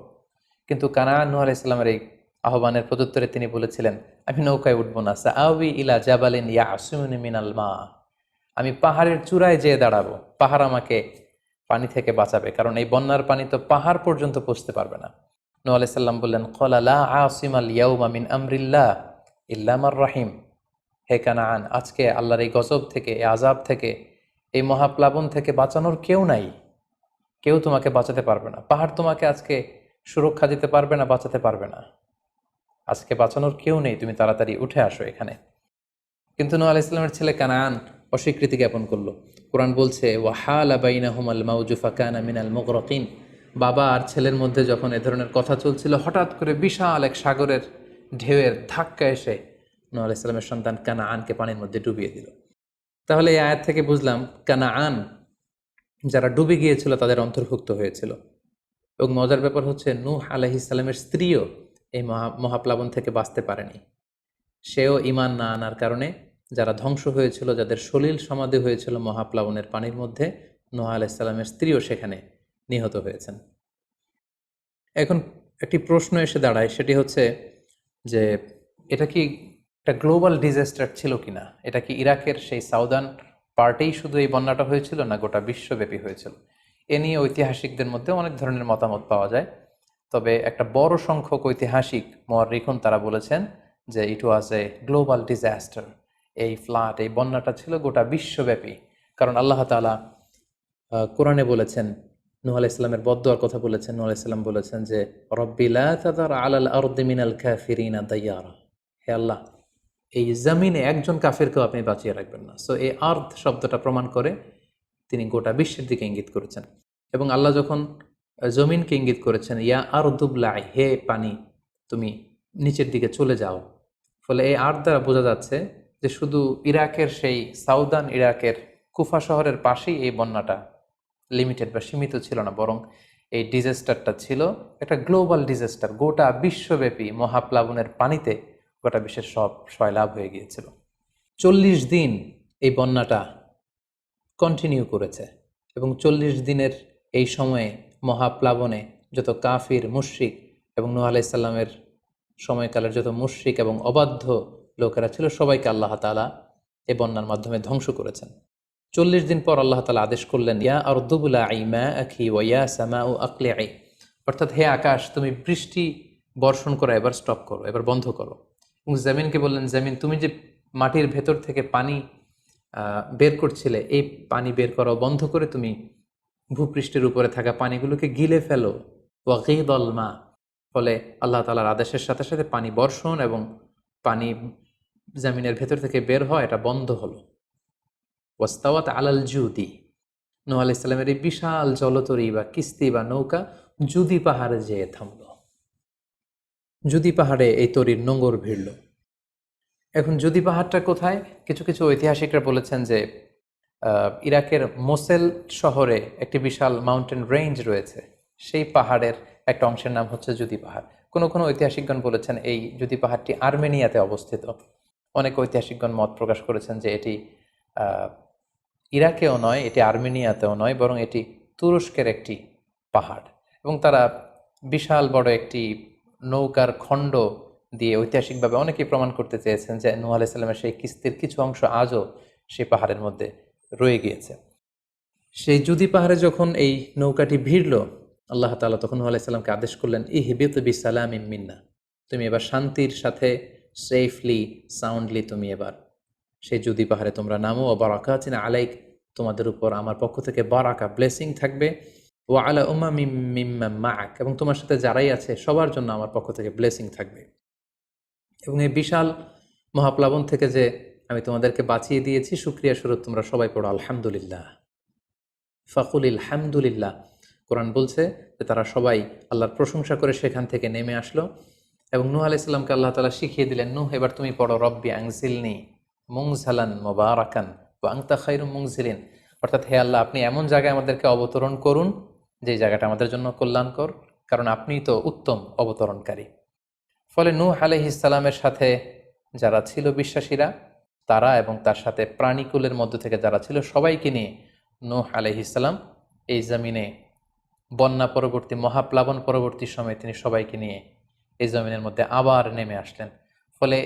কিন্তু কানাআন নূহ আলাইহিস সালামের এই আহ্বানের প্রত্যুত্তরে তিনি বলেছিলেন, আমি নৌকায় উঠবো না, সাআওয়ি ইলা জাবালিন ইয়াসিমুনি মিনাল মা, আমি পাহাড়ের চূড়ায় যেয়ে দাঁড়াবো, পাহাড় আমাকে পানি থেকে বাঁচাবে, কারণ এই বন্যার পানি তো পাহাড় পর্যন্ত পৌঁছতে পারবে না। নূহ আলাইহিস সালাম বললেন, ক্বালা লা আসিমাল ইয়াউমা মিন আমরিল্লাহ ইল্লা মান রাহিম, হে কানাআন, আজকে আল্লাহর এই গজব থেকে, এই আযাব থেকে, এই মহাপ্লাবন থেকে বাঁচানোর কেউ নাই, কেউ তোমাকে বাঁচাতে পারবে না। পাহাড় তোমাকে আজকে সুরক্ষা দিতে পারবে না, বাঁচাতে পারবে না, আজকে বাঁচানোর কেউ নেই, তুমি তাড়াতাড়ি উঠে আসো এখানে। কিন্তু নূহ আলাইহিস সালামের ছেলে কানাআন অস্বীকৃতি জ্ঞাপন করলো। কোরআন বলছে, ওয়াহালা বাইনাহুমাল মাউজু ফাকানা মিনাল মুগরাকিন, বাবা আর ছেলের মধ্যে যখন এ ধরনের কথা চলছিল, হঠাৎ করে বিশাল এক সাগরের ঢেউয়ের ধাক্কা এসে নূহ আলাইহিস সালামের সন্তান কানাআনকে পানির মধ্যে ডুবিয়ে দিল। তাহলে এই আয়াত থেকে বুঝলাম কানাআন যারা ডুবে গিয়েছিল তাদের অন্তর্ভুক্ত হয়েছিল। এবং মজার ব্যাপার হচ্ছে, নূহ আলাইহিস সালামের স্ত্রীও এই মহাপ্লাবন থেকে বাঁচতে পারেনি। সেও ঈমান না আনার কারণে যারা ধ্বংস হয়েছিল, যাদের সলিল সমাধি হয়েছিল মহাপ্লাবনের পানির মধ্যে, নূহ আলাইহিস সালামের স্ত্রীও সেখানে নিহত হয়েছেন। এখন একটি প্রশ্ন এসে দাঁড়ায়, সেটি হচ্ছে যে এটা কি একটা গ্লোবাল ডিজাস্টার ছিল কিনা? এটা কি ইরাকের সেই সাউদার্ন পার্টেই শুধু এই বন্যাটা হয়েছিল, না গোটা বিশ্বব্যাপী হয়েছিল? এ নিয়ে ঐতিহাসিকদের মধ্যে অনেক ধরনের মতামত পাওয়া যায়। তবে একটা বড় সংখ্যক ঐতিহাসিক মুআররিখুন তারা বলেছেন যে ইট ওয়াজ এ গ্লোবাল ডিজাস্টার। এই ফ্লাড, এই বন্যাটা ছিল গোটা বিশ্বব্যাপী। কারণ আল্লাহ তাআলা কোরআনে বলেছেন, নূহ আলাইহিস সালামের বদদুয়ার কথা বলেছেন। নূহ আলাইহিস সালাম বলেছেন যে, রব্বি লা তাযার আলাল আরদি মিনাল কাফিরিনা দাইয়ারা, হে আল্লাহ, এই জমিনে একজন কাফিরকেও আপনি বাঁচিয়ে রাখবেন না। সো এই আর্থ শব্দটা প্রমাণ করে তিনি গোটা বিশ্বের দিকে ইঙ্গিত করেছেন। এবং আল্লাহ যখন জমিনকে ইঙ্গিত করেছেন, ইয়া আরদুবলাই, হে পানি তুমি নিচের দিকে চলে যাও, ফলে এই আর্থ দ্বারা বোঝা যাচ্ছে যে শুধু ইরাকের সেই সাউদার্ন ইরাকের কুফা শহরের পাশেই এই বন্যাটা লিমিটেড বা সীমিত ছিল না, বরং এই ডিজাস্টারটা ছিল একটা গ্লোবাল ডিজাস্টার। গোটা বিশ্বব্যাপী মহাপ্লাবনের পানিতে গোটা বিশ্বের সব সয়লাভ হয়ে গিয়েছিল। 40 দিন এই বন্যাটা কন্টিনিউ করেছে এবং 40 দিনের এই সময়ে মহাপ্লাবনে যত কাফির মুশরিক এবং নূহ আলাইহিস সালামের সময়কালের যত মুশরিক এবং অবাধ্য লোকেরা ছিল সবাইকে আল্লাহ তাআলা এই বন্যার মাধ্যমে ধ্বংস করেছেন। 40 দিন পর আল্লাহ তাআলা আদেশ করলেন, ইয়া আরদু বুলাঈ মাআকি ওয়া ইয়া সামাউ আকলিঈ, অর্থাৎ হে আকাশ তুমি বৃষ্টি বর্ষণ করা এবার স্টপ করো, এবার বন্ধ করো। এবং জমিনকে বললেন, জমিন তুমি যে মাটির ভেতর থেকে পানি বের করছিলে, এই পানি বের করা বন্ধ করে তুমি ভূপৃষ্ঠের উপরে থাকা পানিগুলোকে গিলে ফেলো। ওয়াগীদাল মা, ফলে আল্লাহ তাআলার আদেশের সাথে সাথে পানি বর্ষণ এবং পানি জমিনের ভেতর থেকে বের হয় এটা বন্ধ হলো। ওয়াস্তাওয়াত আলাল জুদি, নূহ আলাইহিস সালামের এই বিশাল জলতরী বা কিস্তি বা নৌকা জুদি পাহাড়ে যেয়ে থামল। জুদি পাহাড়ে এই তরীর নোঙর ভিড়ল। এখন জুদি পাহাড়টা কোথায়? কিছু কিছু ঐতিহাসিকরা বলেছেন যে ইরাকের মোসেল শহরে একটি বিশাল মাউন্টেন রেঞ্জ রয়েছে, সেই পাহাড়ের একটা অংশের নাম হচ্ছে জুদি পাহাড়। কোনো কোনো ঐতিহাসিকগণ বলেছেন এই জুদি পাহাড়টি আর্মেনিয়াতে অবস্থিত। অনেক ঐতিহাসিকগণ মত প্রকাশ করেছেন যে এটি ইরাকেও নয়, এটি আর্মেনিয়াতেও নয়, বরং এটি তুরস্কের একটি পাহাড়। এবং তারা বিশাল বড় একটি নৌকার খণ্ড দিয়ে ঐতিহাসিকভাবে অনেকেই প্রমাণ করতে চেয়েছেন যে নূহ আলাইহিস সালামের সেই কিস্তির কিছু অংশ আজও সেই পাহাড়ের মধ্যে রয়ে গিয়েছে। সেই জুদি পাহাড়ে যখন এই নৌকাটি ভিড়ল, আল্লাহ তাআলা তখন নূহ আলাইহিস সালামকে আদেশ করলেন, ইহবিত বিসালামিন মিন্না, তুমি এবার শান্তির সাথে সেফলি সাউন্ডলি তুমি এবার সেই জুদি পাহাড়ে তোমরা নামো। ও বারাকাতিন আলাইক, তোমাদের উপর আমার পক্ষ থেকে বারাকা ব্লেসিং থাকবে। ও আলা উম্মামিম মিম্মান মাআক, এবং তোমার সাথে যারাই আছে সবার জন্য আমার পক্ষ থেকে ব্লেসিং থাকবে। এবং এই বিশাল মহাপ্লাবন থেকে যে আমি তোমাদেরকে বাঁচিয়ে দিয়েছি, শুকরিয়া স্বরূপ তোমরা সবাই পড়ো আলহামদুলিল্লাহ। ফাকুলিল হামদুলিল্লাহ। কোরআন বলছে যে তারা সবাই আল্লাহর প্রশংসা করে সেখান থেকে নেমে আসলো এবং নূহ আলাইহিস সালামকে আল্লাহ তাআলা শিখিয়ে দিলেন, নূহ এবার তুমি পড়ো রব্বি আনজিলনি মুনজালান মুবারাকান ওয়া আনতা খায়রুম মুনজিলিন, অর্থাৎ হে আল্লাহ আপনি এমন জায়গায় আমাদেরকে অবতরণ করুন যে জায়গাটা আমাদের জন্য কল্যাণকর, কারণ আপনিই তো উত্তম অবতরণকারী। ফলে নূহ আলাইহিস সালামের সাথে যারা ছিল বিশ্বাসীরা, তারা এবং তার সাথে প্রাণীকুলের মধ্য থেকে যারা ছিল সবাইকে নিয়ে নূহ আলাইহিস সালাম এই জমিনে বন্যা পরবর্তী মহাপ্লাবন পরবর্তী সময়ে তিনি সবাইকে নিয়ে এই জমিনের মধ্যে আবার নেমে আসলেন। ফলে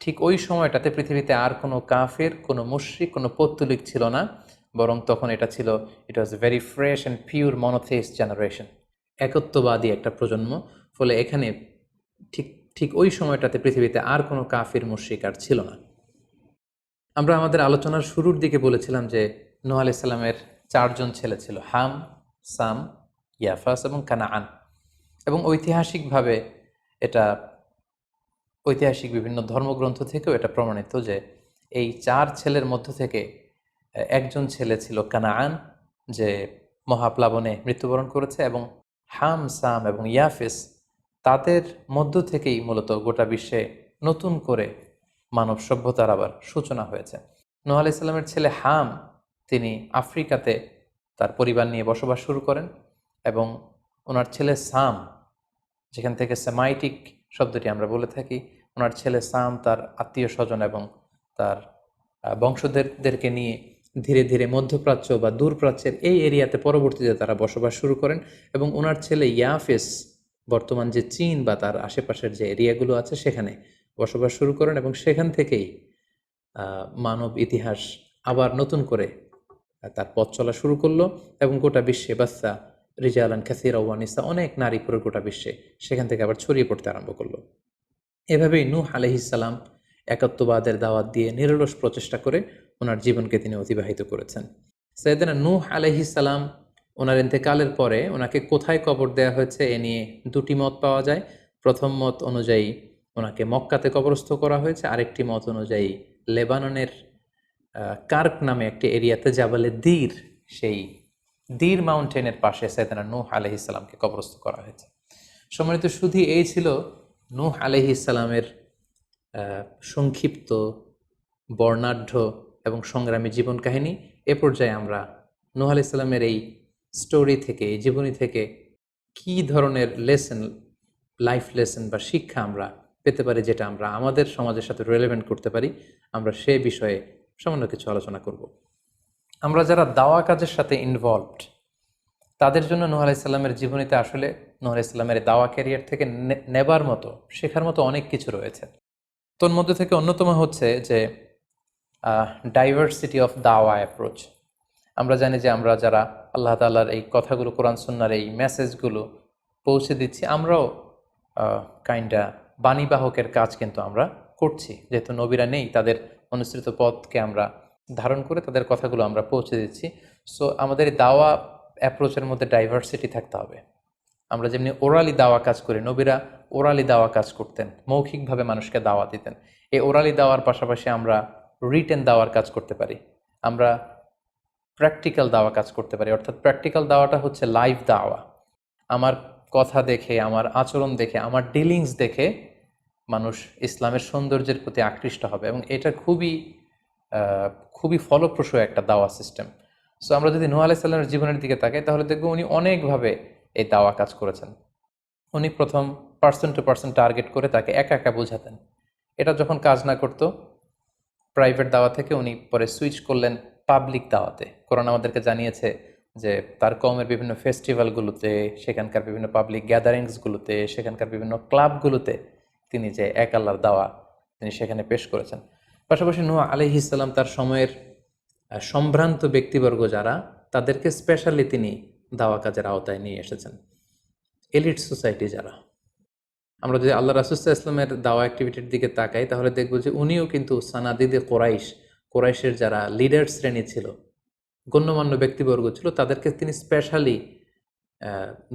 ঠিক ওই সময়টাতে পৃথিবীতে আর কোনো কাফের, কোনো মুশরিক, কোনো পৌত্তলিক ছিল না, বরং তখন এটা ছিল, it was very fresh and pure monotheist generation, একত্ববাদী একটা প্রজন্ম। ফলে এখানে ঠিক ঠিক ওই সময়টাতে পৃথিবীতে আর কোনো কাফির মুশরিক আর ছিল না। আমরা আমাদের আলোচনার শুরুর দিকে বলেছিলাম যে নূহ আলাইহিস সালামের 4 জন ছেলে ছিল, হাম, সাম, ইয়াফাস এবং কানাআন। এবং ঐতিহাসিকভাবে এটা ঐতিহাসিক বিভিন্ন ধর্মগ্রন্থ থেকেও এটা প্রমাণিত যে এই 4 ছেলের মধ্য থেকে একজন ছেলে ছিল কানাআন, যে মহাপ্লাবনে মৃত্যুবরণ করেছে, এবং হাম, সাম এবং ইয়াফেস, তাদের মধ্য থেকেই মূলত গোটা বিশ্বে নতুন করে মানব সভ্যতার আবার সূচনা হয়েছে। নূহ আলাইহিস সালামের ছেলে হাম, তিনি আফ্রিকাতে তার পরিবার নিয়ে বসবাস শুরু করেন, এবং ওনার ছেলে সাম, যেখান থেকে সেমাইটিক শব্দটি আমরা বলে থাকি, ওনার ছেলে সাম তার আত্মীয় স্বজন এবং তার বংশধরদেরকে নিয়ে ধীরে ধীরে মধ্যপ্রাচ্য বা দূরপ্রাচ্যের এই এরিয়াতে পরবর্তীতে তারা বসবাস শুরু করেন। এবং ওনার ছেলে ইয়াফেস বর্তমান যে চীন বা তার আশেপাশের যে এরিয়াগুলো আছে সেখানে বসবাস শুরু করেন, এবং সেখান থেকেই মানব ইতিহাস আবার নতুন করে তার পথ চলা শুরু করলো, এবং গোটা বিশ্বে বাচ্চা রিজালান কাসীরা ওয়া নিসা, অনেক নারী পুরুষ গোটা বিশ্বে সেখান থেকে আবার ছড়িয়ে পড়তে আরম্ভ করলো। এভাবেই নূহ আলাইহিস সালাম একাত্মবাদের দাওয়াত দিয়ে নিরলস প্রচেষ্টা করে ওনার জীবনকে তিনি অতিবাহিত করেছেন। সাইয়েদনা নূহ আলাইহিস সালাম ওনার ইন্তেকালের পরে ওনাকে কোথায় কবর দেওয়া হয়েছে এ নিয়ে 2টি মত পাওয়া যায়। প্রথম মত অনুযায়ী ওনাকে মক্কাতে কবরস্থ করা হয়েছে, আরেকটি মত অনুযায়ী লেবাননের কার্ক নামে একটি এরিয়াতে জাবালে দীর, সেই দীর মাউন্টেনের পাশে সাইয়েদনা নূহ আলাইহিস সালামকে কবরস্থ করা হয়েছে। সম্মানিত সুধী, এই ছিল নূহ আলাইহিস সালামের সংক্ষিপ্ত, বর্ণাঢ্য এবং সংগ্রামী জীবন কাহিনী। এ পর্যায়ে আমরা নূহ আলাইহিস সালামের এই স্টোরি থেকে, এই জীবনী থেকে কি ধরনের লেসন, লাইফ লেসন বা শিক্ষা আমরা পেতে পারি, যেটা আমরা আমাদের সমাজের সাথে রিলেভেন্ট করতে পারি, আমরা সে বিষয়ে সামান্য কিছু আলোচনা করব। আমরা যারা দাওয়া কাজের সাথে ইনভলভড, তাদের জন্য নূহ আলাইহিস সালামের জীবনীতে আসলে নূহ আলাইহিস সালামের দাওয়া ক্যারিয়ার থেকে নেবার মতো, শেখার মতো অনেক কিছু রয়েছে। তোর মধ্যে থেকে অন্যতম হচ্ছে যে ডাইভার্সিটি অফ দাওয়া অ্যাপ্রোচ। আমরা জানি যে আমরা যারা আল্লাহ তাআলার এই কথাগুলো, কোরআন সুন্নাহর এই মেসেজগুলো পৌঁছে দিচ্ছি, আমরাও কাইন্ডা বাণীবাহকের কাজ কিন্তু আমরা করছি। যেহেতু নবীরা নেই, তাদের অনুসৃত পথকে আমরা ধারণ করে তাদের কথাগুলো আমরা পৌঁছে দিচ্ছি। সো আমাদের এই দাওয়া অ্যাপ্রোচের মধ্যে ডাইভার্সিটি থাকতে হবে। আমরা যেমনি ওরালি দাওয়া কাজ করি, নবীরা ওরালি দাওয়া কাজ করতেন, মৌখিকভাবে মানুষকে দাওয়া দিতেন। এই ওরালি দাওয়ার পাশাপাশি আমরা রিটেন দাওয়ার কাজ করতে পারি, আমরা প্র্যাকটিক্যাল দাওয়া কাজ করতে পারি। অর্থাৎ প্র্যাকটিক্যাল দাওয়াটা হচ্ছে লাইভ দাওয়া। আমার কথা দেখে, আমার আচরণ দেখে, আমার ডিলিংস দেখে মানুষ ইসলামের সৌন্দর্যের প্রতি আকৃষ্ট হবে, এবং এটা খুবই ফলপ্রসূ একটা দাওয়া সিস্টেম। সো আমরা যদি নূহ আলাইহিস সালামের জীবনের দিকে তাকাই, তাহলে দেখব উনি অনেকভাবে এই দাওয়া কাজ করেছেন। উনি প্রথম পার্সন টু পার্সন টার্গেট করে তাকে একা একা বোঝাতেন। এটা যখন কাজ না করতো, প্রাইভেট দাওয়া থেকে উনি পরে সুইচ করলেন পাবলিক দাওয়াতে। কোরআন আমাদেরকে জানিয়েছে যে তার কওমের বিভিন্ন ফেস্টিভ্যালগুলোতে, সেখানকার বিভিন্ন পাবলিক গ্যাদারিংসগুলোতে, সেখানকার বিভিন্ন ক্লাবগুলোতে তিনি যে এক আল্লাহর দাওয়া তিনি সেখানে পেশ করেছেন। পাশাপাশি নূহ আলাইহিস সালাম তার সময়ের সম্ভ্রান্ত ব্যক্তিবর্গ যারা, তাদেরকে স্পেশালি তিনি দাওয়া কাজের আওতায় নিয়ে এসেছেন। এলিট সোসাইটি যারা, আমরা যদি আল্লাহ রাসূল সাল্লাল্লাহু আলাইহি ওয়াসাল্লামের দাওয়া অ্যাক্টিভিটির দিকে তাকাই, তাহলে দেখব যে উনিও কিন্তু সানাদিদে কোরাইশের যারা লিডার শ্রেণী ছিল, গণ্যমান্য ব্যক্তিবর্গ ছিল, তাদেরকে তিনি স্পেশালি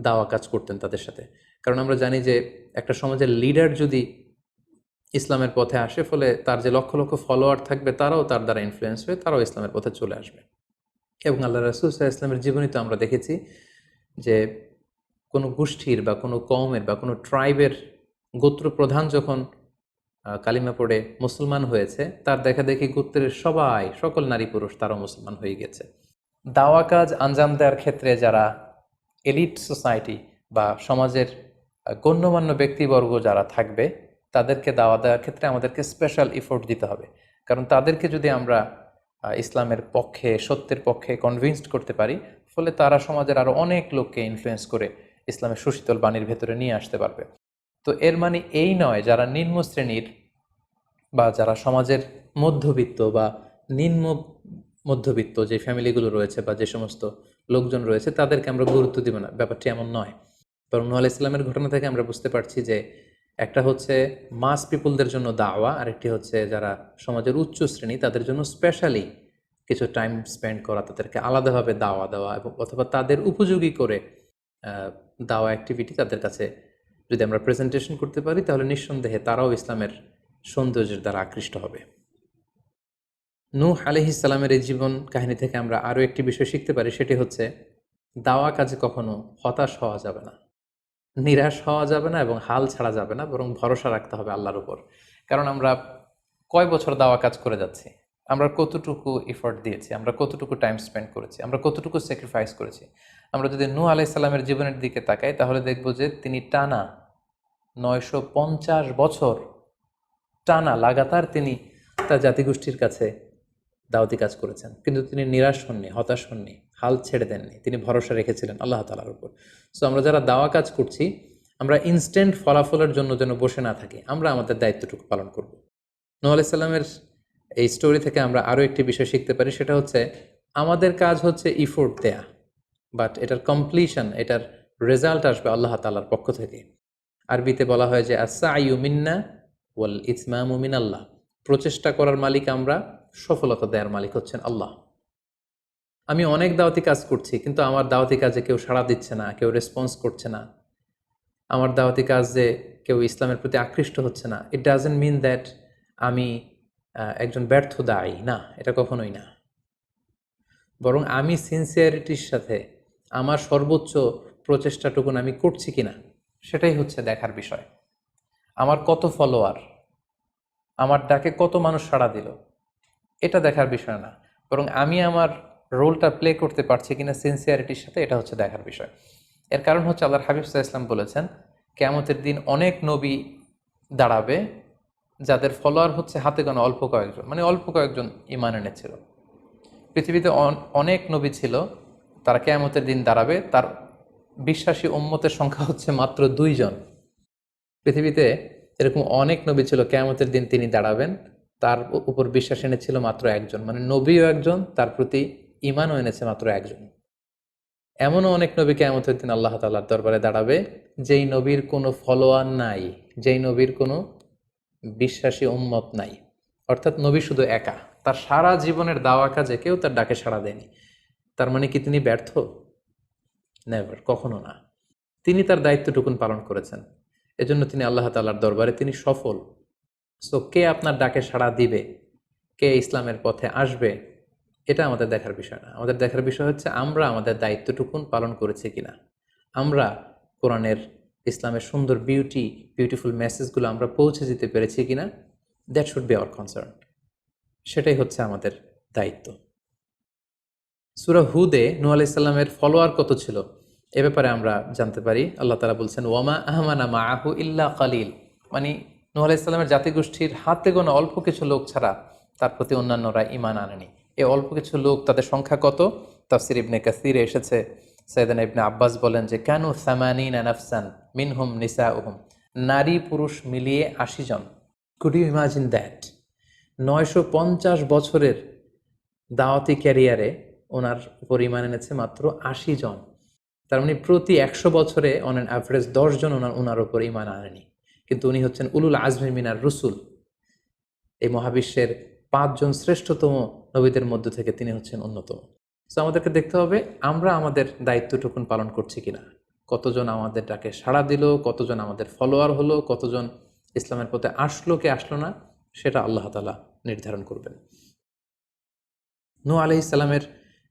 দাওয়া কাজ করতেন তাদের সাথে। কারণ আমরা জানি যে একটা সমাজের লিডার যদি ইসলামের পথে আসে, ফলে তার যে লক্ষ লক্ষ ফলোয়ার থাকবে, তারাও তার দ্বারা ইনফ্লুয়েন্স হয়ে তারাও ইসলামের পথে চলে আসবে। এবং আল্লাহ রাসূল সাল্লাল্লাহু আলাইহি ওয়াসাল্লামের জীবনীতে আমরা দেখেছি যে কোনো গোষ্ঠীর বা কোনো কওমের বা কোনো ট্রাইবের গোত্র প্রধান যখন কালিমা পড়ে মুসলমান হয়েছে, তার দেখা দেখি গোত্রের সকল নারী পুরুষ তারাও মুসলমান হয়ে গেছে। দাওয়া কাজ আঞ্জাম দেওয়ার ক্ষেত্রে যারা এলিট সোসাইটি বা সমাজের গণ্যমান্য ব্যক্তিবর্গ যারা থাকবে, তাদেরকে দাওয়া দেওয়ার ক্ষেত্রে আমাদেরকে স্পেশাল এফোর্ট দিতে হবে। কারণ তাদেরকে যদি আমরা ইসলামের পক্ষে, সত্যের পক্ষে কনভিন্সড করতে পারি, ফলে তারা সমাজের আরও অনেক লোককে ইনফ্লুয়েন্স করে ইসলামের সুশীতল বাণীর ভেতরে নিয়ে আসতে পারবে। তো এর মানে এই নয় যারা নিম্ন শ্রেণীর বা যারা সমাজের মধ্যবিত্ত বা নিম্ন মধ্যবিত্ত যে ফ্যামিলিগুলো রয়েছে বা যে সমস্ত লোকজন রয়েছে, তাদেরকে আমরা গুরুত্ব দিব না, ব্যাপারটি এমন নয়। বরং নূহ আলাইহিস সালামের ঘটনা থেকে আমরা বুঝতে পারছি যে একটা হচ্ছে মাস পিপুলদের জন্য দাওয়া, আর একটি হচ্ছে যারা সমাজের উচ্চ শ্রেণী, তাদের জন্য স্পেশালি কিছু টাইম স্পেন্ড করা, তাদেরকে আলাদাভাবে দাওয়া দেওয়া, এবং অথবা তাদের উপযোগী করে দাওয়া অ্যাক্টিভিটি তাদের কাছে যদি আমরা প্রেজেন্টেশন করতে পারি, তাহলে নিঃসন্দেহে তারাও ইসলামের সৌন্দর্যের দ্বারা আকৃষ্ট হবে। নূহ আলাইহিস সালামের এই জীবন কাহিনী থেকে আমরা আরও একটি বিষয় শিখতে পারি, সেটি হচ্ছে দাওয়া কাজে কখনো হতাশ হওয়া যাবে না, নিরাশ হওয়া যাবে না, এবং হাল ছাড়া যাবে না, বরং ভরসা রাখতে হবে আল্লাহর উপর। কারণ আমরা কয় বছর দাওয়া কাজ করে যাচ্ছি, আমরা কতটুকু এফোর্ট দিয়েছি, আমরা কতটুকু টাইম স্পেন্ড করেছি, আমরা কতটুকু স্যাক্রিফাইস করেছি। আমরা যদি নূহ আলাইহিস সালামের জীবনের দিকে তাকাই, তাহলে দেখব যে তিনি টানা 950 বছর টানা লাগাতার তিনি তার জাতিগোষ্ঠীর কাছে দাওয়াতি কাজ করেছেন, কিন্তু তিনি নিরাশ হননি, হতাশ হননি, হাল ছেড়ে দেননি, তিনি ভরসা রেখেছিলেন আল্লাহ তাআলার উপর। সো আমরা যারা দাওয়া কাজ করছি, আমরা ইনস্ট্যান্ট ফলাফলের জন্য যেন বসে না থাকি, আমরা আমাদের দায়িত্বটুকু পালন করব। নূহ আলাইহিস সালামের এই স্টোরি থেকে আমরা আরও একটি বিষয় শিখতে পারি, সেটা হচ্ছে আমাদের কাজ হচ্ছে ইফোর্ট দেয়া, বাট এটার কমপ্লিশন, এটার রেজাল্ট আসবে আল্লাহ তাআলার পক্ষ থেকে। আরবিতে বলা হয় যে আস-সা'য়ু মিন্না ওয়াল ইতমামু মিনাল্লাহ, প্রচেষ্টা করার মালিক আমরা, সফলতা দেওয়ার মালিক হচ্ছেন আল্লাহ। আমি অনেক দাওয়াতি কাজ করছি, কিন্তু আমার দাওয়াতি কাজে কেউ সাড়া দিচ্ছে না, কেউ রেসপন্স করছে না, আমার দাওয়াতি কাজে কেউ ইসলামের প্রতি আকৃষ্ট হচ্ছে না, ইট ডাজন্ট মিন দ্যাট আমি একজন ব্যর্থ দায়ী, না, এটা কখনোই না। বরং আমি সিনসিয়ারিটির সাথে আমার সর্বোচ্চ প্রচেষ্টাটুকুন আমি করছি কিনা, সেটাই হচ্ছে দেখার বিষয়। আমার কত ফলোয়ার, আমার ডাকে কত মানুষ সাড়া দিল, এটা দেখার বিষয় না, বরং আমি আমার রোলটা প্লে করতে পারছি কিনা সিনসিয়ারিটির সাথে, এটা হচ্ছে দেখার বিষয়। এর কারণ হচ্ছে আল্লাহর হাবিব সাল্লাল্লাহু আলাইহি ওয়াসাল্লাম বলেছেন, কিয়ামতের দিন অনেক নবী দাঁড়াবে যাদের ফলোয়ার হচ্ছে হাতে গোনা অল্প কয়েকজন, মানে অল্প কয়েকজন ঈমান এনেছিল। পৃথিবীতে অনেক নবী ছিল, তারা কিয়ামতের দিন দাঁড়াবে, তার বিশ্বাসী উম্মতের সংখ্যা হচ্ছে মাত্র 2 জন। পৃথিবীতে এরকম অনেক নবী ছিল, কিয়ামতের দিন তিনি দাঁড়াবেন, তার উপর বিশ্বাস এনেছিল মাত্র একজন, মানে নবীও একজন, তার প্রতি ঈমানও এনেছে মাত্র একজন। এমনও অনেক নবী কিয়ামতের দিন আল্লাহ তাআলার দরবারে দাঁড়াবে, যেই নবীর কোনো ফলোয়ার নাই, যেই নবীর কোনো বিশ্বাসী উম্মত নাই, অর্থাৎ নবী শুধু একা, তার সারা জীবনের দাওয়া কাজে কেউ তার ডাকে সাড়া দেয়নি। তার মানে কি তিনি ব্যর্থ? নেভার, কখনো না। তিনি তার দায়িত্বটুকুন পালন করেছেন, এজন্য তিনি আল্লাহ তাআলার দরবারে তিনি সফল। সো কে আপনার ডাকে সাড়া দিবে, কে ইসলামের পথে আসবে, এটা আমাদের দেখার বিষয় না। আমাদের দেখার বিষয় হচ্ছে আমরা আমাদের দায়িত্বটুকুন পালন করেছি কিনা, আমরা কোরআনের, ইসলামের সুন্দর বিউটিফুল মেসেজগুলো আমরা পৌঁছে দিতে পেরেছি কিনা। That should be hour concern, সেটাই হচ্ছে আমাদের দায়িত্ব। সূরা হুদে নূহ আলাইহিস সালামের ফলোয়ার কত ছিল এ ব্যাপারে আমরা জানতে পারি। আল্লাহ তাআলা বলছেন, ওয়ামা আহমানা মাআহু ইল্লা কালিল, মানে নূহ আলাইহিস সালামের জাতিগোষ্ঠীর হাতে গোনা অল্প কিছু লোক ছাড়া তার প্রতি অন্যান্যরা ঈমান আনেনি। এই অল্প কিছু লোক, তাদের সংখ্যা কত? তাফসীর ইবনে কাসীরে এসেছে, সাইয়েদনা ইবনে আব্বাস বলেন যে কানু সামানিনা নাফসান মিনহুম নিসাউহুম, নারী পুরুষ মিলিয়ে 80 জন। Could you imagine that? 950 বছরের দাওয়াতি ক্যারিয়ারে ওনার উপর ঈমান এনেছে মাত্র 80 জন। তার মানে প্রতি 100 বছরে অন অ্যান অ্যাভারেজ 10 জন ওনার উপর ঈমান আনেনি। কিন্তু উনি হচ্ছেন উলুল আজমি মিনার রুসুল, এই মহাবিশ্বের 5 জন শ্রেষ্ঠতম নবীদের মধ্য থেকে তিনি হচ্ছেন অন্যতম। সো আমাদেরকে দেখতে হবে আমরা আমাদের দায়িত্বটুকুন পালন করছি কিনা, কতজন আমাদের ডাকে সাড়া দিল, কতজন আমাদের ফলোয়ার হলো, কতজন ইসলামের পথে আসলো কে আসলো না, সেটা আল্লাহ তাআলা নির্ধারণ করবেন। নূহ আলাইহিস সালামের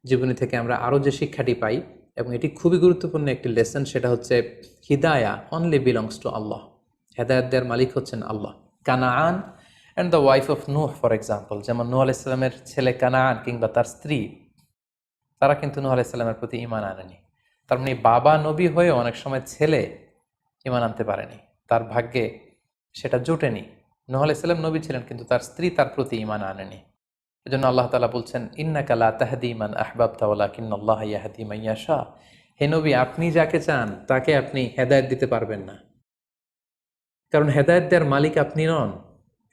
জীবনী থেকে আমরা আরও যে শিক্ষাটি পাই, এবং এটি খুবই গুরুত্বপূর্ণ একটি লেসন, সেটা হচ্ছে হিদায়া অনলি বিলংস টু আল্লাহ। হেদায়েত দেওয়ার মালিক হচ্ছেন Allah. Canaan and the wife of Nuh for example, যেমন নূহ আলাইহিস সালামের ছেলে কানাআন কিংবা তার স্ত্রী, তারা কিন্তু নূহ আলাইহিস সালামের প্রতি ঈমান আনেনি। তার মানে বাবা নবী হয়ে অনেক সময় ছেলে ঈমান আনতে পারেনি, তার ভাগ্যে সেটা জোটেনি। নূহ আলাইহিস সালাম নবী ছিলেন, কিন্তু তার স্ত্রী তার প্রতি ঈমান আনেনি। এজন্য আল্লাহ তাআলা বলছেন, ইন্নাকা লা তাহদি মান আহবাবতা ওয়ালাকিন্নাল্লাহা ইয়াহদি মান ইয়াশা। হে নবী, আপনি যাকে চান তাকে আপনি হেদায়েত দিতে পারবেন না, কারণ হেদায়েত দেওয়ার মালিক আপনি নন।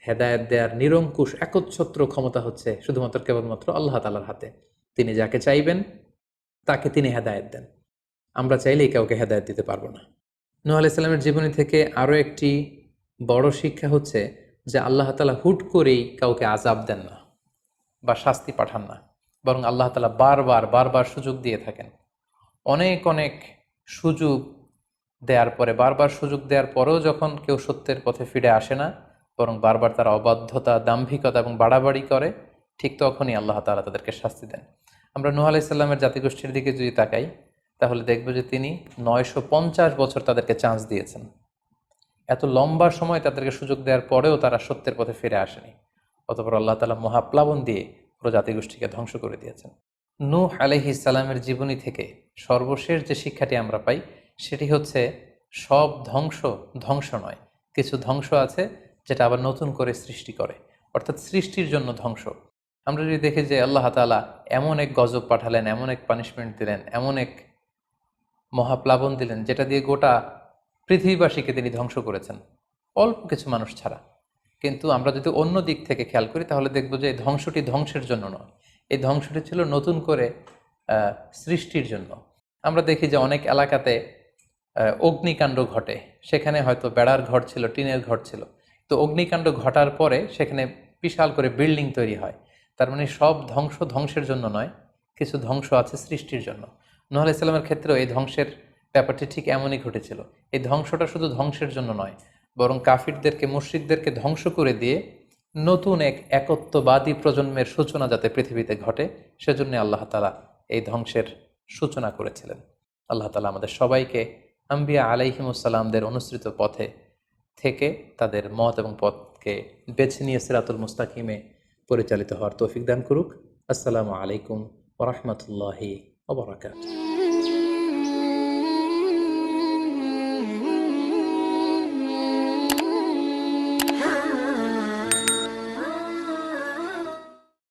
হেদায়েত দেওয়ার নিরঙ্কুশ একচ্ছত্র ক্ষমতা হচ্ছে শুধুমাত্র কেবলমাত্র আল্লাহ তাআলার হাতে। তিনি যাকে চাইবেন তাকে তিনি হেদায়েত দেন, আমরা চাইলেই কাউকে হেদায়েত দিতে পারবো না। নূহ আলাইহিস সালামের জীবনী থেকে আরও একটি বড় শিক্ষা হচ্ছে যে আল্লাহ তাআলা হুট করেই কাউকে আযাব দেন না বা শাস্তি পাঠান না, বরং আল্লাহ তাআলা বারবার সুযোগ দিয়ে থাকেন। অনেক সুযোগ দেওয়ার পরে, বারবার সুযোগ দেওয়ার পরেও যখন কেউ সত্যের পথে ফিরে আসে না, বরং বারবার তারা অবাধ্যতা, দাম্ভিকতা এবং বাড়াবাড়ি করে, ঠিক তখনই আল্লাহ তাআলা তাদেরকে শাস্তি দেন। আমরা নূহ আলাইহিস সালামের জাতিগোষ্ঠীর দিকে যদি তাকাই, তাহলে দেখব যে তিনি 950 বছর তাদেরকে চান্স দিয়েছেন। এত লম্বা সময় তাদেরকে সুযোগ দেওয়ার পরেও তারা সত্যের পথে ফিরে আসেনি। অতঃপর আল্লাহ তাআলা মহাপ্লাবন দিয়ে পুরো জাতিগোষ্ঠীকে ধ্বংস করে দিয়েছেন। নূহ আলাইহিস সালামের জীবনী থেকে সর্বশেষ যে শিক্ষাটি আমরা পাই, সেটি হচ্ছে সব ধ্বংস নয়। কিছু ধ্বংস আছে যেটা আবার নতুন করে সৃষ্টি করে, অর্থাৎ সৃষ্টির জন্য ধ্বংস। আমরা যদি দেখি যে আল্লাহ তাআলা এমন এক গজব পাঠালেন, এমন এক পানিশমেন্ট দিলেন, এমন এক মহাপ্লাবন দিলেন, যেটা দিয়ে গোটা পৃথিবীবাসীকে তিনি ধ্বংস করেছেন, অল্প কিছু মানুষ ছাড়া। কিন্তু আমরা যদি অন্য দিক থেকে খেয়াল করি, তাহলে দেখব যে এই ধ্বংসটি ধ্বংসের জন্য নয়, এই ধ্বংসটি ছিল নতুন করে সৃষ্টির জন্য। আমরা দেখি যে অনেক এলাকাতে অগ্নিকাণ্ড ঘটে, সেখানে হয়তো বেড়ার ঘর ছিল, টিনের ঘর ছিল, তো অগ্নিকাণ্ড ঘটার পরে সেখানে বিশাল করে বিল্ডিং তৈরি হয়। তার মানে সব ধ্বংসের জন্য নয়, কিছু ধ্বংস আছে সৃষ্টির জন্য। নূহ আলাইহিস সালামের ক্ষেত্রেও এই ধ্বংসের ব্যাপারটি ঠিক এমনই ঘটেছিল। এই ধ্বংসটা শুধু ধ্বংসের জন্য নয়, বরং কাফিরদেরকে, মুশরিকদেরকে ধ্বংস করে দিয়ে নতুন এক একত্ববাদী প্রজন্মের সূচনা যাতে পৃথিবীতে ঘটে, সেজন্য আল্লাহ তাআলা এই ধ্বংসের সূচনা করেছিলেন। আল্লাহ তাআলা আমাদের সবাইকে আম্বিয়া আলাইহিমুসসালামদের অনুসৃত পথে থেকে তাদের মত এবং পথকে বেছে নিয়ে সিরাতুল মুস্তাকিমে পরিচালিত হওয়ার তৌফিক দান করুক। আসসালামু আলাইকুম ওয়া রাহমাতুল্লাহি ওয়া বারাকাতুহু।